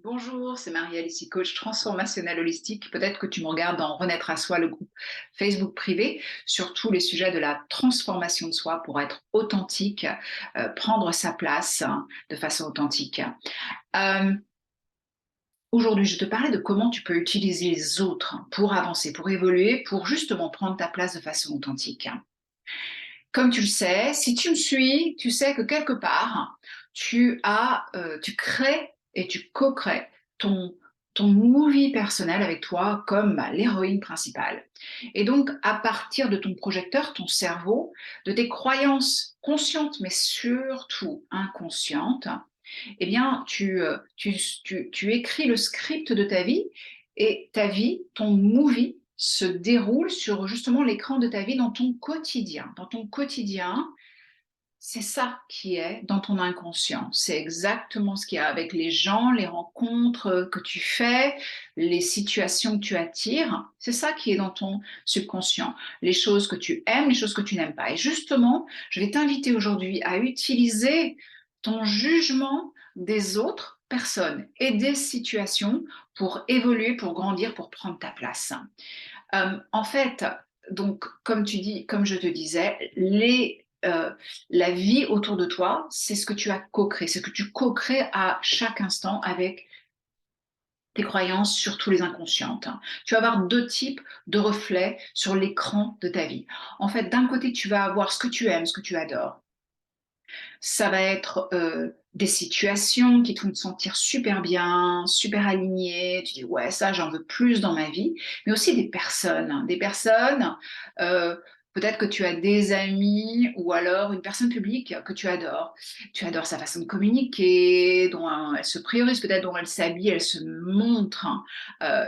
Bonjour, c'est Marielle ici, coach transformationnel holistique. Peut-être que tu me regardes dans Renaître à soi, le groupe Facebook privé, sur tous les sujets de la transformation de soi pour être authentique, prendre sa place de façon authentique. Euh, Aujourd'hui, je te parlais de comment tu peux utiliser les autres pour avancer, pour évoluer, pour justement prendre ta place de façon authentique. Comme tu le sais, si tu me suis, tu sais que quelque part, tu crées et tu co-crées ton, ton movie personnel avec toi comme l'héroïne principale. Et donc, à partir de ton projecteur, ton cerveau, de tes croyances conscientes, mais surtout inconscientes, eh bien, tu écris le script de ta vie et ta vie, ton movie, se déroule sur justement l'écran de ta vie dans ton quotidien. Dans ton quotidien, c'est ça qui est dans ton inconscient. C'est exactement ce qu'il y a avec les gens, les rencontres que tu fais, les situations que tu attires. C'est ça qui est dans ton subconscient. Les choses que tu aimes, les choses que tu n'aimes pas. Et justement, je vais t'inviter aujourd'hui à utiliser ton jugement des autres personnes et des situations pour évoluer, pour grandir, pour prendre ta place. En fait, donc, comme tu dis, comme je te disais, la vie autour de toi, c'est ce que tu as co-créé, c'est ce que tu co-crées à chaque instant avec tes croyances, surtout les inconscientes. Tu vas avoir deux types de reflets sur l'écran de ta vie. En fait, d'un côté, tu vas avoir ce que tu aimes, ce que tu adores. Ça va être des situations qui te font te sentir super bien, super aligné. Tu dis, ouais, ça, j'en veux plus dans ma vie. Mais aussi des personnes. Des personnes, euh, peut-être que tu as des amis ou alors une personne publique que tu adores. Tu adores sa façon de communiquer, dont elle se priorise, peut-être dont elle s'habille, elle se montre, hein,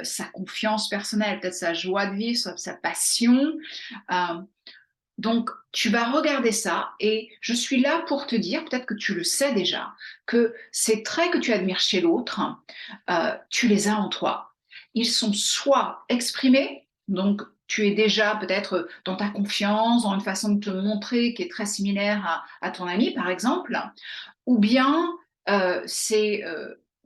sa confiance personnelle, peut-être sa joie de vivre, sa passion. Euh, donc, tu vas regarder ça et je suis là pour te dire, peut-être que tu le sais déjà, que ces traits que tu admires chez l'autre, tu les as en toi. Ils sont soit exprimés, donc tu es déjà peut-être dans ta confiance, dans une façon de te montrer qui est très similaire à ton ami, par exemple, ou bien c'est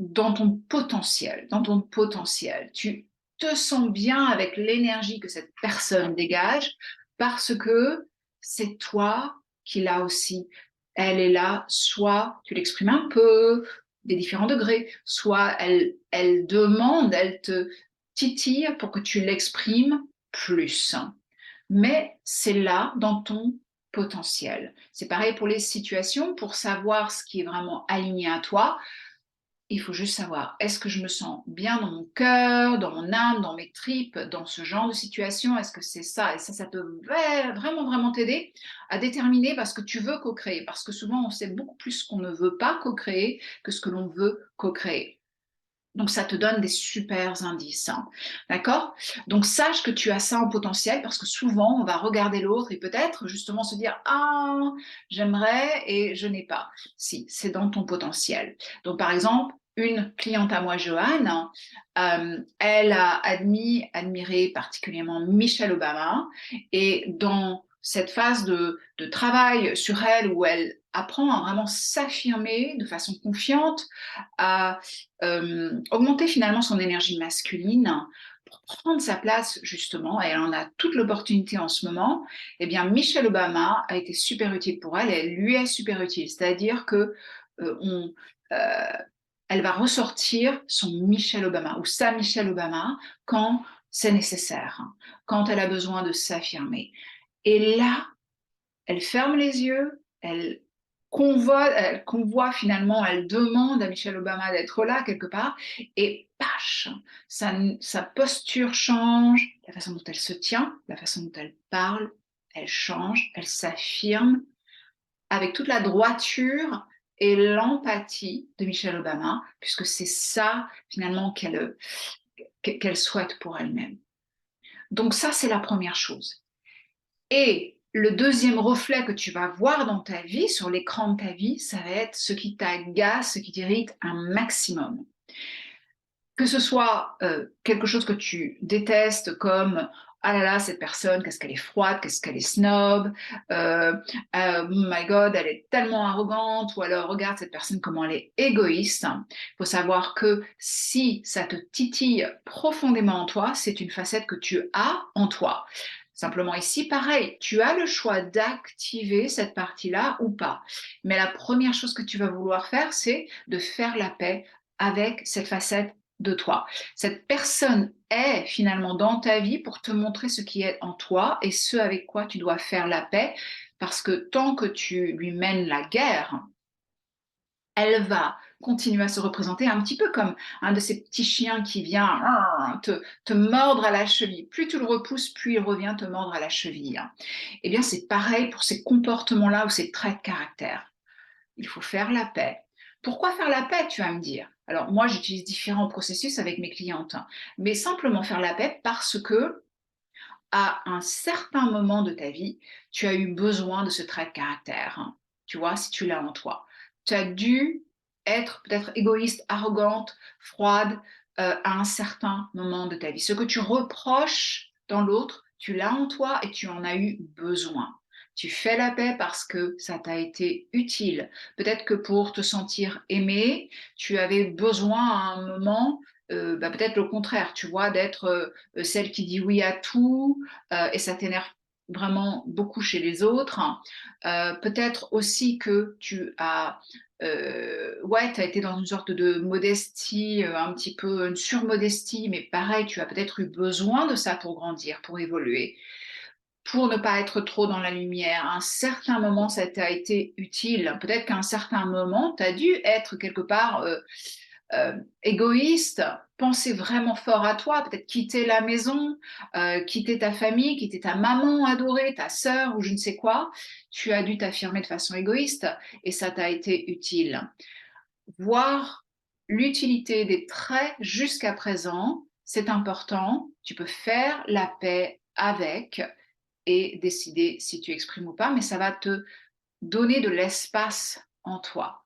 dans ton potentiel, dans ton potentiel. Tu te sens bien avec l'énergie que cette personne dégage parce que c'est toi qui l'as aussi. Elle est là, soit tu l'exprimes un peu, des différents degrés, soit elle demande, elle te titille pour que tu l'exprimes plus. Mais c'est là dans ton potentiel. C'est pareil pour les situations, pour savoir ce qui est vraiment aligné à toi. Il faut juste savoir, est-ce que je me sens bien dans mon cœur, dans mon âme, dans mes tripes, dans ce genre de situation? Est-ce que c'est ça? Et ça peut vraiment, vraiment t'aider à déterminer parce que tu veux co-créer. Parce que souvent, on sait beaucoup plus ce qu'on ne veut pas co-créer que ce que l'on veut co-créer. Donc, ça te donne des super indices, hein. D'accord? Donc, sache que tu as ça en potentiel parce que souvent, on va regarder l'autre et peut-être justement se dire, ah, j'aimerais et je n'ai pas. Si, c'est dans ton potentiel. Donc, par exemple, une cliente à moi, Joanne, elle a admiré particulièrement Michelle Obama et dans cette phase de travail sur elle où elle apprend à vraiment s'affirmer de façon confiante, à augmenter finalement son énergie masculine pour prendre sa place justement, et elle en a toute l'opportunité en ce moment, eh bien Michelle Obama a été super utile pour elle et elle lui est super utile. C'est-à-dire que on, euh, elle va ressortir son Michelle Obama ou sa Michelle Obama quand c'est nécessaire, hein, quand elle a besoin de s'affirmer. Et là, elle ferme les yeux, elle convoit finalement, elle demande à Michelle Obama d'être là quelque part, et pâche, sa posture change, la façon dont elle se tient, la façon dont elle parle, elle change, elle s'affirme avec toute la droiture et l'empathie de Michelle Obama, puisque c'est ça finalement qu'elle souhaite pour elle-même. Donc ça, c'est la première chose. Et le deuxième reflet que tu vas voir dans ta vie, sur l'écran de ta vie, ça va être ce qui t'agace, ce qui t'irrite un maximum. Que ce soit quelque chose que tu détestes comme ah là là, cette personne, qu'est-ce qu'elle est froide, qu'est-ce qu'elle est snob, oh my God, elle est tellement arrogante, ou alors regarde cette personne comment elle est égoïste. Il faut savoir que si ça te titille profondément en toi, c'est une facette que tu as en toi. Simplement ici, pareil, tu as le choix d'activer cette partie-là ou pas. Mais la première chose que tu vas vouloir faire, c'est de faire la paix avec cette facette de toi. Cette personne est finalement dans ta vie pour te montrer ce qui est en toi et ce avec quoi tu dois faire la paix, parce que tant que tu lui mènes la guerre, elle va continuer à se représenter un petit peu comme un de ces petits chiens qui vient te mordre à la cheville. Plus tu le repousses, plus il revient te mordre à la cheville. Eh bien, c'est pareil pour ces comportements-là ou ces traits de caractère. Il faut faire la paix. Pourquoi faire la paix, tu vas me dire? Alors, moi, j'utilise différents processus avec mes clientes, mais simplement faire la paix parce que, à un certain moment de ta vie, tu as eu besoin de ce trait de caractère. Tu vois, si tu l'as en toi. Tu as dû être peut-être égoïste, arrogante, froide à un certain moment de ta vie. Ce que tu reproches dans l'autre, tu l'as en toi et tu en as eu besoin. Tu fais la paix parce que ça t'a été utile. Peut-être que pour te sentir aimé, tu avais besoin à un moment, peut-être le contraire, tu vois, d'être celle qui dit oui à tout, et ça t'énerve vraiment beaucoup chez les autres. Peut-être aussi que tu as, ouais, tu as été dans une sorte de modestie, un petit peu une surmodestie, mais pareil, tu as peut-être eu besoin de ça pour grandir, pour évoluer, pour ne pas être trop dans la lumière. À un certain moment, ça t'a été utile. Peut-être qu'à un certain moment, tu as dû être quelque part égoïste, penser vraiment fort à toi, peut-être quitter la maison, quitter ta famille, quitter ta maman adorée, ta sœur ou je ne sais quoi. Tu as dû t'affirmer de façon égoïste et ça t'a été utile. Voir l'utilité des traits jusqu'à présent, c'est important. Tu peux faire la paix avec et décider si tu exprimes ou pas, mais ça va te donner de l'espace en toi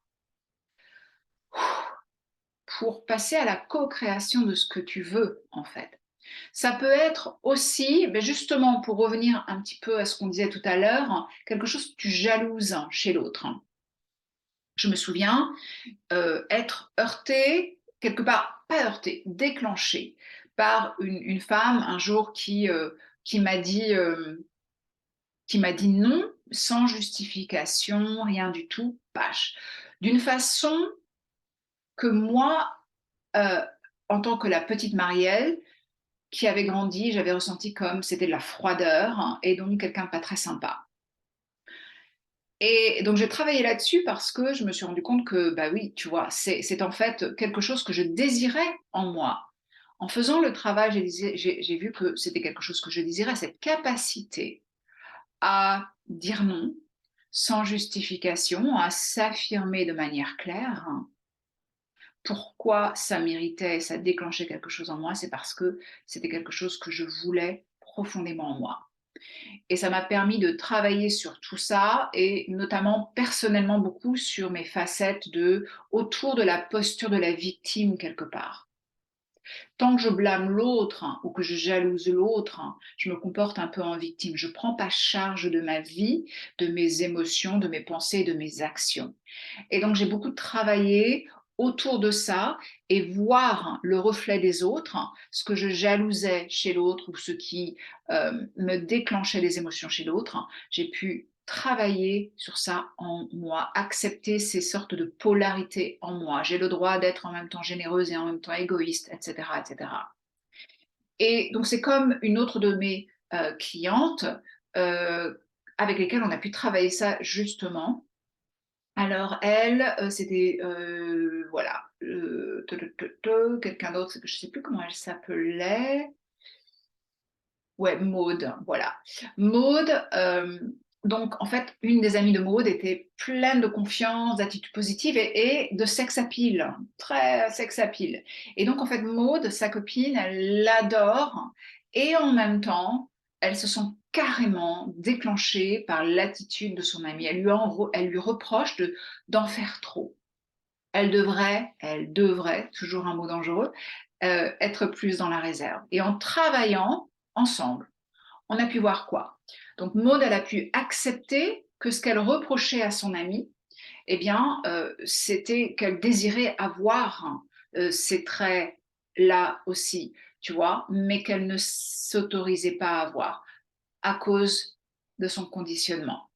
pour passer à la co-création de ce que tu veux, en fait. Ça peut être aussi, ben justement, pour revenir un petit peu à ce qu'on disait tout à l'heure, quelque chose que tu jalouses chez l'autre. Je me souviens être heurtée, quelque part, pas heurtée, déclenchée par une femme un jour qui m'a dit non, sans justification, rien du tout, pâche. D'une façon que moi, euh, en tant que la petite Marielle, qui avait grandi, j'avais ressenti comme c'était de la froideur et donc quelqu'un de pas très sympa. Et donc j'ai travaillé là-dessus parce que je me suis rendu compte que, bah oui, tu vois, c'est en fait quelque chose que je désirais en moi. En faisant le travail, j'ai vu que c'était quelque chose que je désirais, cette capacité à dire non sans justification, à s'affirmer de manière claire. Pourquoi ça méritait, ça déclenchait quelque chose en moi, c'est parce que c'était quelque chose que je voulais profondément en moi. Et ça m'a permis de travailler sur tout ça et notamment personnellement beaucoup sur mes facettes autour de la posture de la victime quelque part. Tant que je blâme l'autre ou que je jalouse l'autre, je me comporte un peu en victime. Je ne prends pas charge de ma vie, de mes émotions, de mes pensées et de mes actions. Et donc, j'ai beaucoup travaillé autour de ça et voir le reflet des autres, ce que je jalousais chez l'autre ou ce qui me déclenchait des émotions chez l'autre. J'ai pu travailler sur ça en moi, accepter ces sortes de polarités en moi. J'ai le droit d'être en même temps généreuse et en même temps égoïste, etc. etc. Et donc, c'est comme une autre de mes clientes euh, avec lesquelles on a pu travailler ça justement. Alors elle, c'était voilà, quelqu'un d'autre, je ne sais plus comment elle s'appelait. Ouais, Maude, voilà. Maude, donc en fait, une des amies de Maude était pleine de confiance, d'attitude positive et de sex appeal, très sex appeal. Et donc en fait, Maude, sa copine, elle l'adore et en même temps, elle se sent carrément déclenchée par l'attitude de son amie. Elle lui reproche d'en faire trop. Elle devrait, toujours un mot dangereux, être plus dans la réserve. Et en travaillant ensemble, on a pu voir quoi? Donc Maud, elle a pu accepter que ce qu'elle reprochait à son amie, eh bien, c'était qu'elle désirait avoir ces traits-là aussi, tu vois, mais qu'elle ne s'autorisait pas à avoir à cause de son conditionnement.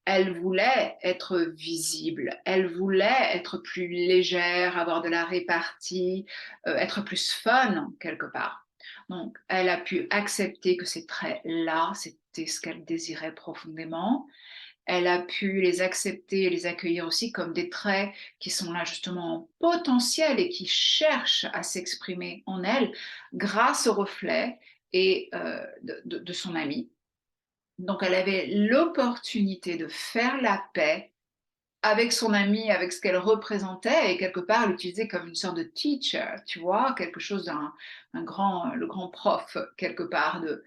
Elle voulait être visible, elle voulait être plus légère, avoir de la répartie, être plus fun quelque part. Donc, elle a pu accepter que ces traits-là, c'était ce qu'elle désirait profondément. Elle a pu les accepter et les accueillir aussi comme des traits qui sont là justement en potentiel et qui cherchent à s'exprimer en elle grâce au reflet et de son ami. Donc elle avait l'opportunité de faire la paix avec son amie, avec ce qu'elle représentait et quelque part l'utiliser comme une sorte de teacher, tu vois, quelque chose un grand, le grand prof quelque part de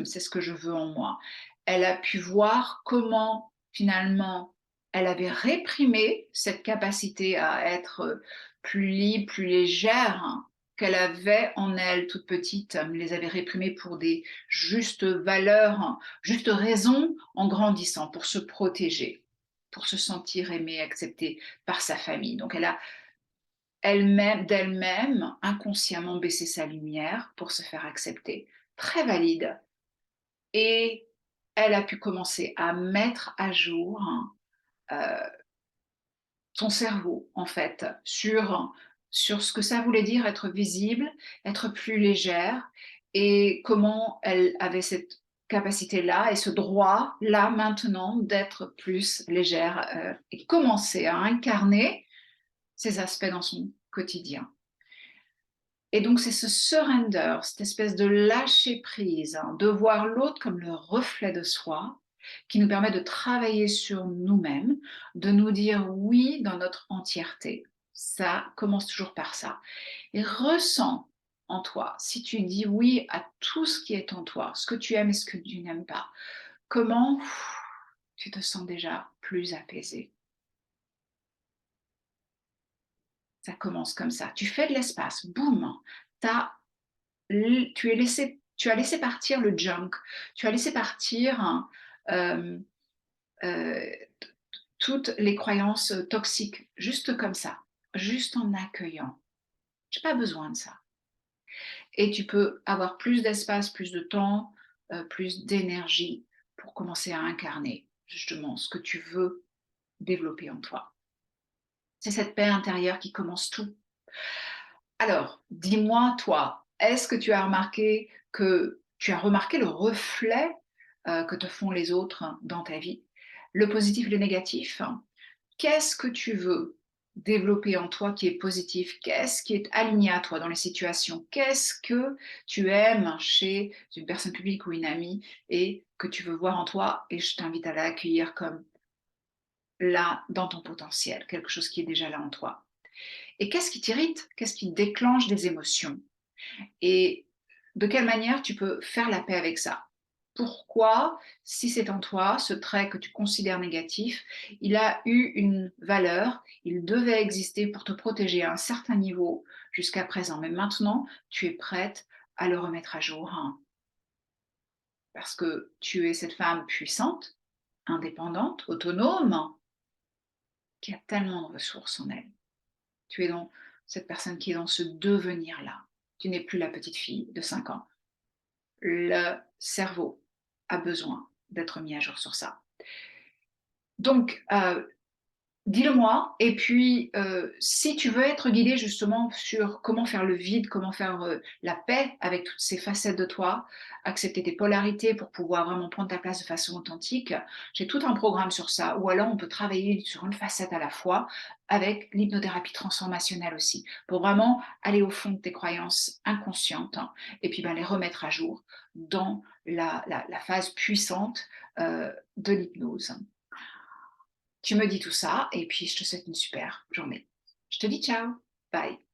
c'est ce que je veux en moi. Elle a pu voir comment finalement elle avait réprimé cette capacité à être plus libre, plus légère qu'elle avait en elle toute petite, elle les avait réprimées pour des justes valeurs, justes raisons en grandissant, pour se protéger, pour se sentir aimée, acceptée par sa famille. Donc elle a elle-même, d'elle-même, inconsciemment baissé sa lumière pour se faire accepter. Très valide. Et elle a pu commencer à mettre à jour euh, son cerveau, en fait, sur ce que ça voulait dire être visible, être plus légère, et comment elle avait cette capacité-là et ce droit-là maintenant d'être plus légère et commencer à incarner ces aspects dans son quotidien. Et donc c'est ce surrender, cette espèce de lâcher prise, de voir l'autre comme le reflet de soi, qui nous permet de travailler sur nous-mêmes, de nous dire oui dans notre entièreté. Ça commence toujours par ça. Et ressens en toi, si tu dis oui à tout ce qui est en toi, ce que tu aimes et ce que tu n'aimes pas, comment tu te sens déjà plus apaisé. Ça commence comme ça. Tu fais de l'espace, boum, tu as laissé partir le junk, tu as laissé partir euh, euh, toutes les croyances toxiques, juste comme ça, juste en accueillant. J'ai pas besoin de ça. Et tu peux avoir plus d'espace, plus de temps, plus d'énergie pour commencer à incarner justement ce que tu veux développer en toi. C'est cette paix intérieure qui commence tout. Alors, dis-moi, toi, est-ce que tu as remarqué le reflet que te font les autres dans ta vie, le positif et le négatif? Qu'est-ce que tu veux développer en toi qui est positif? Qu'est-ce qui est aligné à toi dans les situations? Qu'est-ce que tu aimes chez une personne publique ou une amie et que tu veux voir en toi? Et je t'invite à l'accueillir comme là, dans ton potentiel, quelque chose qui est déjà là en toi. Et qu'est-ce qui t'irrite? Qu'est-ce qui déclenche des émotions? Et de quelle manière tu peux faire la paix avec ça? Pourquoi, si c'est en toi, ce trait que tu considères négatif, il a eu une valeur, il devait exister pour te protéger à un certain niveau jusqu'à présent. Mais maintenant, tu es prête à le remettre à jour, hein, parce que tu es cette femme puissante, indépendante, autonome, qui a tellement de ressources en elle. Tu es dans cette personne qui est dans ce devenir-là. Tu n'es plus la petite fille de 5 ans. Le cerveau a besoin d'être mis à jour sur ça. Donc, dis-le-moi. Et puis, si tu veux être guidé justement sur comment faire le vide, comment faire la paix avec toutes ces facettes de toi, accepter tes polarités pour pouvoir vraiment prendre ta place de façon authentique, j'ai tout un programme sur ça. Ou alors, on peut travailler sur une facette à la fois avec l'hypnothérapie transformationnelle aussi, pour vraiment aller au fond de tes croyances inconscientes et puis les remettre à jour dans la phase puissante de l'hypnose. Tu me dis tout ça et puis je te souhaite une super journée. Je te dis ciao, bye.